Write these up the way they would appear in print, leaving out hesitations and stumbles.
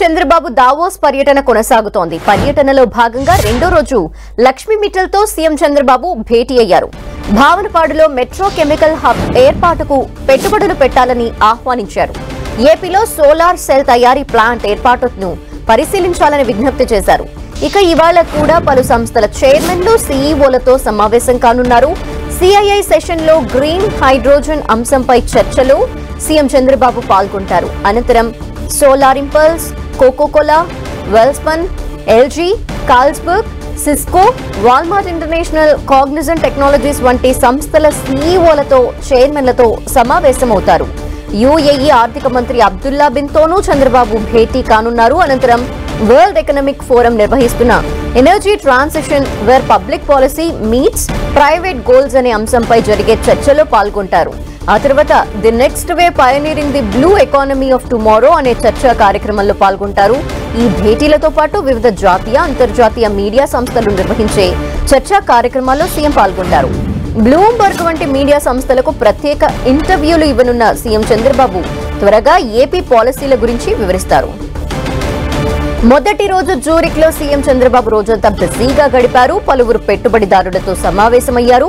Chandrababu Davos పర్యటన కొనసాగుతోంది. పర్యటనలో భాగంగా రెండో రోజు లక్ష్మీ మిట్టల్తో సీఎం చంద్రబాబు భేటీ అయ్యారు. భావనపాడులో మెట్రో కెమికల్ హబ్ ఏర్పాటుకు పెట్టుబడులు పెట్టాలని ఆహ్వానించారు. ఏపీలో సోలార్ సెల్ తయారీ ప్లాంట్ ఏర్పాటును పరిశీలించాలని విజ్ఞప్తి చేశారు. ఇక ఇవాళ కూడా పలు సంస్థల చైర్మన్లు సీఈఓలతో సమావేశం కానున్నారు. సిఐఐ సెషన్ లో గ్రీన్ హైడ్రోజన్ అంశంపై చర్చలో సీఎం చంద్రబాబు పాల్గొంటారు. అనంతరం Solar Impulse, Coca Cola, Welspun, LG, Carlsberg, Cisco, Walmart International, Cognizant Technologies వంటి సంస్థల సీఈఓలతో చైర్మన్లతో సమావేశమవుతారు. యూఏఈ ఆర్థిక మంత్రి అబ్దుల్లా బిన్ తోనూ చంద్రబాబు భేటీ కానున్నారు. అనంతరం వరల్డ్ ఎకనామిక్ ఫోరం నిర్వహిస్తున్న energy transition where public policy meets private goals అనే అంశంపై జరిగే చర్చలో పాల్గొంటారు. ఆ తర్వాత the next way pioneering the blue economy of tomorrow అనే చర్చా కార్యక్రమంలో పాల్గొంటారు. ఈ భేటీలతో పాటు వివిధ జాతీయ, అంతర్జాతీయ మీడియా సంస్థలు నిర్వహించే చర్చా కార్యక్రమాల్లో సీఎం పాల్గొంటారు. బ్లూంబర్గ్ వంటి మీడియా సంస్థలకు ప్రత్యేక ఇంటర్వ్యూలు ఇవ్వనున్న సీఎం చంద్రబాబు త్వరగా ఏపీ పాలసీల గురించి వివరిస్తారు. మొదటి రోజు జ్యూరిక్ లో సీఎం చంద్రబాబు రోజంతా బిజీగా గడిపారు. పలువురు పెట్టుబడిదారులతో సమావేశమయ్యారు.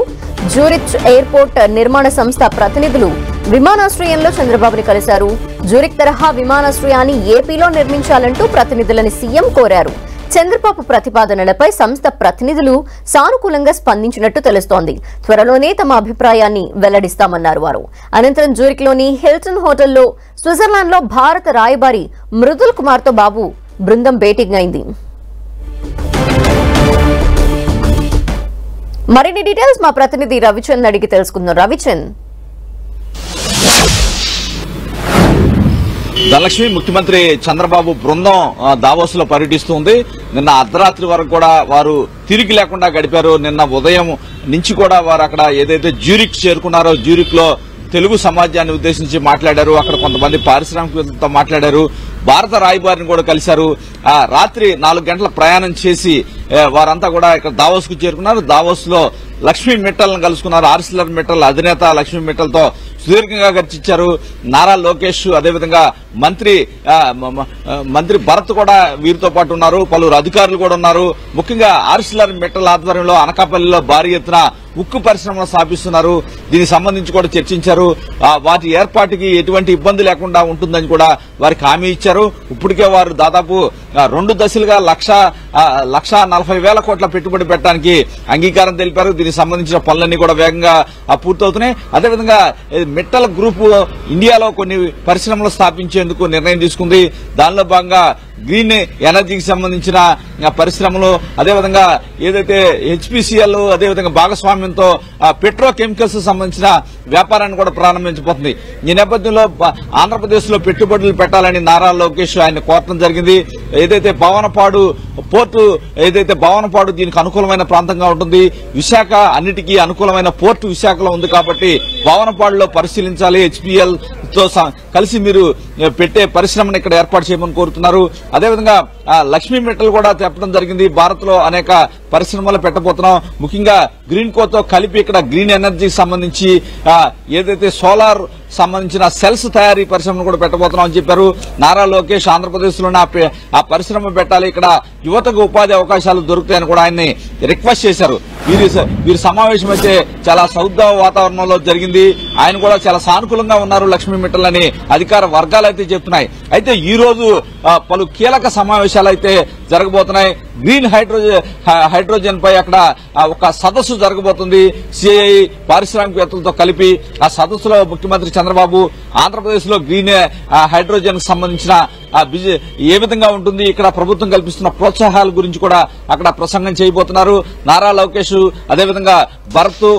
జ్యూరిచ్ ఎయిర్పోర్ట్ నిర్మాణ సంస్థ ప్రతినిధులు విమానాశ్రయంలో చంద్రబాబుని కలిశారు. జ్యూరిక్ తరహా విమానాశ్రయాన్ని ఏపీలో నిర్మించాలంటూ ప్రతినిధులని సీఎం కోరారు. చంద్రబాబు ప్రతిపాదనలపై సంస్థ ప్రతినిధులు సానుకూలంగా స్పందించినట్టు తెలుస్తోంది. త్వరలోనే తమ అభిప్రాయాన్ని వెల్లడిస్తామన్నారు వారు. అనంతరం జ్యూరిక్ లోని హిల్టన్ హోటల్లో స్విట్జర్లాండ్ లో భారత రాయబారి మృదుల్ కుమార్ తో బాబు బృందం భేటీగా అయింది. మరిన్ని డీటెయిల్స్ మా ప్రతినిధి రవిచంద్ అడిగి తెలుసుకుందాం. రవిచంద్, ధనలక్ష్మి, ముఖ్యమంత్రి చంద్రబాబు బృందం దావోస్ లో పర్యటిస్తుంది. నిన్న అర్ధరాత్రి వరకు కూడా వారు తిరిగి లేకుండా గడిపారు. నిన్న ఉదయం నుంచి కూడా వారు అక్కడ ఏదైతే జ్యూరిక్ చేరుకున్నారో జ్యూరిక్ లో తెలుగు సమాజాన్ని ఉద్దేశించి మాట్లాడారు. అక్కడ కొంతమంది పారిశ్రామికవేత్తలతో మాట్లాడారు. భారత రాయబారిని కూడా కలిశారు. రాత్రి 4 గంటల ప్రయాణం చేసి వారంతా కూడా ఇక్కడ దావోస్ కు చేరుకున్నారు. దావోస్ లో లక్ష్మీ మిట్టల్ని కలుసుకున్నారు. ఆర్సిలర్ మిట్టల్ అధినేత లక్ష్మీ మిట్టల్తో సుదీర్ఘంగా చర్చించారు. నారా లోకేష్, అదేవిధంగా మంత్రి భరత్ కూడా వీరితో పాటు ఉన్నారు. పలువురు అధికారులు కూడా ఉన్నారు. ముఖ్యంగా ఆర్సిలర్ మిట్టల్ ఆధ్వర్యంలో అనకాపల్లిలో భారీ ఎత్తున ఉక్కు పరిశ్రమలు స్థాపిస్తున్నారు. దీనికి సంబంధించి కూడా చర్చించారు. వాటి ఏర్పాటుకి ఎటువంటి ఇబ్బంది లేకుండా ఉంటుందని కూడా వారికి హామీ ఇచ్చారు. ఇప్పటికే వారు దాదాపు 2 దశలుగా 1,40,000 కోట్ల పెట్టుబడి పెట్టడానికి అంగీకారం తెలిపారు. దీనికి సంబంధించిన పనులన్నీ కూడా వేగంగా పూర్తవుతున్నాయి. అదేవిధంగా మిట్టల్ గ్రూప్ ఇండియాలో కొన్ని పరిశ్రమలు స్థాపించేందుకు నిర్ణయం తీసుకుంది. దానిలో భాగంగా గ్రీన్ ఎనర్జీకి సంబంధించిన పరిశ్రమలు, అదేవిధంగా ఏదైతే హెచ్పీసీఎల్, అదేవిధంగా భాగస్వామ్యంతో పెట్రో కెమికల్స్ సంబంధించిన వ్యాపారాన్ని కూడా ప్రారంభించబోతుంది. ఈ నేపథ్యంలో ఆంధ్రప్రదేశ్ లో పెట్టుబడులు పెట్టాలని నారా లోకేష్ ఆయన కోరటం జరిగింది. ఏదైతే భావనపాడు పోర్టు, భావనపాడు దీనికి అనుకూలమైన ప్రాంతంగా ఉంటుంది. విశాఖ అన్నిటికీ అనుకూలమైన పోర్టు విశాఖలో ఉంది కాబట్టి భావనపాడులో పరిశీలించాలి. హెచ్పీఎల్ తో కలిసి మీరు పెట్టే పరిశ్రమను ఇక్కడ ఏర్పాటు చేయమని కోరుతున్నారు. అదేవిధంగా లక్ష్మీ మిట్టల్ కూడా చెప్పడం జరిగింది. భారత్ లో అనేక పరిశ్రమలు పెట్టబోతున్నాం. ముఖ్యంగా గ్రీన్ కోతో కలిపి ఇక్కడ గ్రీన్ ఎనర్జీకి సంబంధించి ఏదైతే సోలార్ సంబంధించిన సెల్స్ తయారీ పరిశ్రమను కూడా పెట్టబోతున్నాం అని చెప్పారు. నారా లోకేష్ ఆంధ్రప్రదేశ్ లోనే ఆ పరిశ్రమ పెట్టాలి, ఇక్కడ యువతకు ఉపాధి అవకాశాలు దొరుకుతాయని కూడా ఆయన్ని రిక్వెస్ట్ చేశారు. వీరి సమావేశం అయితే చాలా సౌద్భవ వాతావరణంలో జరిగింది. ఆయన కూడా చాలా సానుకూలంగా ఉన్నారు లక్ష్మీ మిట్టల్ అని అధికార వర్గాలు అయితే చెప్తున్నాయి. అయితే ఈ రోజు పలు కీలక సమావేశాలు అయితే జరగబోతున్నాయి. గ్రీన్ హైడ్రోజన్ పై అక్కడ ఒక సదస్సు జరగబోతుంది. సిఐఐ పారిశ్రామికవేత్తలతో కలిపి ఆ సదస్సులో ముఖ్యమంత్రి చంద్రబాబు ఆంధ్రప్రదేశ్ లో గ్రీన్ హైడ్రోజన్ కు సంబంధించిన ఏ విధంగా ఉంటుంది, ఇక్కడ ప్రభుత్వం కల్పిస్తున్న ప్రోత్సాహాల గురించి కూడా అక్కడ ప్రసంగం చేయబోతున్నారు. నారా లోకేష్, అదేవిధంగా భరత్,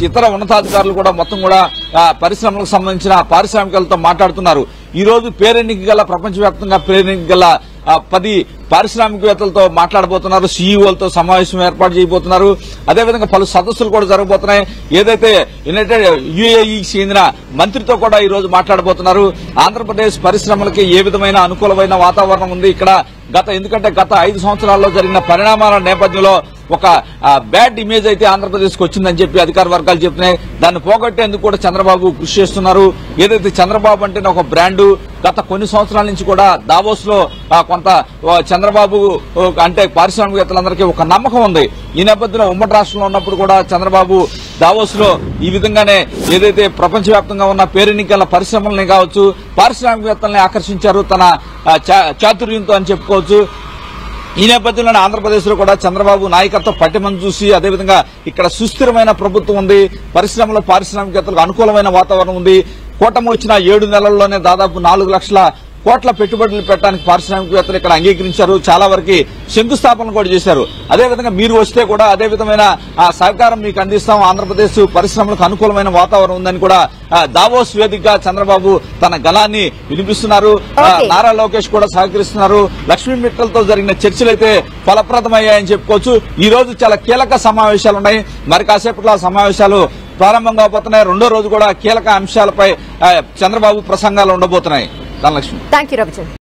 ఇతర ఉన్నతాధికారులు కూడా మొత్తం కూడా పరిశ్రమలకు సంబంధించిన పారిశ్రామికలతో మాట్లాడుతున్నారు. ఈ రోజు పేరెన్నిక గల, ప్రపంచవ్యాప్తంగా పేరెన్నిక గల 10 పారిశ్రామికవేత్తలతో మాట్లాడబోతున్నారు, సీఈఓలతో సమావేశం ఏర్పాటు చేయబోతున్నారు. అదేవిధంగా పలు సదస్సులు కూడా జరగబోతున్నాయి. ఏదైతే యునైటెడ్ యుఏఈకి చెందిన మంత్రితో కూడా ఈ రోజు మాట్లాడబోతున్నారు. ఆంధ్రప్రదేశ్ పరిశ్రమలకి ఏ విధమైన అనుకూలమైన వాతావరణం ఉంది ఇక్కడ ఎందుకంటే గత 5 సంవత్సరాల్లో జరిగిన పరిణామాల నేపథ్యంలో ఒక బ్యాడ్ ఇమేజ్ అయితే ఆంధ్రప్రదేశ్ కు వచ్చిందని చెప్పి అధికార వర్గాలు చెప్తున్నాయి. దాన్ని పోగొట్టేందుకు కూడా చంద్రబాబు కృషి చేస్తున్నారు. ఏదైతే చంద్రబాబు అంటేనే ఒక బ్రాండు, గత కొన్ని సంవత్సరాల నుంచి కూడా దావోస్ లో కొంత చంద్రబాబు అంటే పారిశ్రామికవేత్తలందరికీ ఒక నమ్మకం ఉంది. ఈ నేపథ్యంలో ఉమ్మడి రాష్ట్రంలో ఉన్నప్పుడు కూడా చంద్రబాబు దావోస్ లో ఈ విధంగానే ఏదైతే ప్రపంచవ్యాప్తంగా ఉన్న పేరెన్నికల పరిశ్రమల్ని కావచ్చు, పారిశ్రామికవేత్తల్ని ఆకర్షించారు తన చాతుర్యంతో అని చెప్పుకోవచ్చు. ఈ నేపథ్యంలోనే ఆంధ్రప్రదేశ్ లో కూడా చంద్రబాబు నాయకత్వ పట్టిమను చూసి అదేవిధంగా ఇక్కడ సుస్థిరమైన ప్రభుత్వం ఉంది, పరిశ్రమలో పారిశ్రామికవేత్తలకు అనుకూలమైన వాతావరణం ఉంది. కూటమి వచ్చిన 7 నెలల్లోనే దాదాపు 4 లక్షల కోట్ల పెట్టుబడులు పెట్టడానికి పారిశ్రామికవేత్తలు ఇక్కడ అంగీకరించారు. చాలా వరకు శంకుస్థాపన కూడా చేశారు. అదేవిధంగా మీరు వస్తే కూడా అదే విధమైన సహకారం మీకు అందిస్తాం, ఆంధ్రప్రదేశ్ పరిశ్రమలకు అనుకూలమైన వాతావరణం ఉందని కూడా దావోస్ వేదికగా చంద్రబాబు తన గళాన్ని వినిపిస్తున్నారు. నారా లోకేష్ కూడా సహకరిస్తున్నారు. లక్ష్మీ మిట్టలతో జరిగిన చర్చలైతే ఫలప్రదమయ్యాయని చెప్పుకోవచ్చు. ఈ రోజు చాలా కీలక సమావేశాలు ఉన్నాయి. మరి కాసేపట్లో ఆ సమావేశాలు ప్రారంభం కాబోతున్నాయి. రెండో రోజు కూడా కీలక అంశాలపై చంద్రబాబు ప్రసంగాలు ఉండబోతున్నాయి. ధనలక్ష్మి. Thank you Ravichandra.